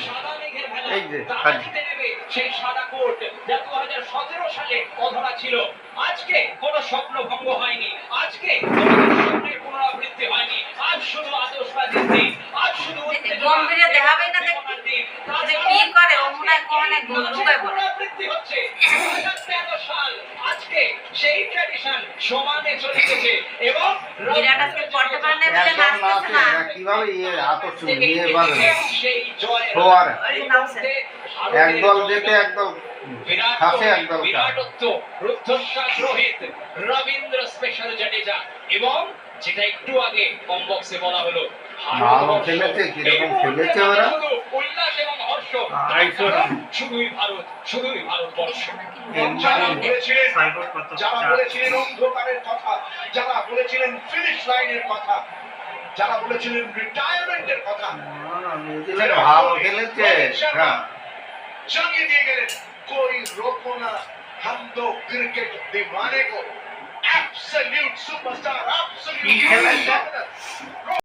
সাদা মেঘের ভেলা এই যে তারা জিতে নেবে সেই সাদা কোট যা 2017 সালে অধরা ছিল। আজকে কোনো স্বপ্ন ভঙ্গ হয়নি, আজকে কোনো স্বপ্নের পুনরাবৃত্তি হয়নি। আজ শুধু আদর্শবাদীর দিন, আজ শুধু গম্ভীরে দেখাবেই না যে কি করে ও মনে হয় কোনে ঢুকায় বলে পুনরাবৃত্তি হচ্ছে 2013 সাল। আজকে সেই ট্র্যাডিশন সমানে চলে গেছে এবং বিরাট আজকে পড়তে পারে না বলে নাচতেছে না কিভাবে আতর্ক নিয়ে বাড়ে সেই জয় নামছে একদল যেতে একদল খাসে একদল বিরাটত্ব রুদ্ধশ্বাস রোহিত, রবীন্দ্র স্পেশাল জাডেজা এবং যেটা একটু আগে কম বক্সে বলা হলো ভালো খেলেছে, কিরকম খেলেছে ওরা, উল্লাস এবং হর্ষ। শুধুই ভারত, শুধুই ভারতবর্ষ। যারা বলেছিলেন অন্ধকারের কথা, যারা বলেছিলেন ফিনিশ লাইনের কথা, যারা বলেছিলেন রিটায়ারমেন্টের কথা, ভালো খেলেছে। জানিয়ে দিয়ে গেলেন कोई रोको ना हम तो क्रिकेट दीवाने को। Absolute superstar, absolute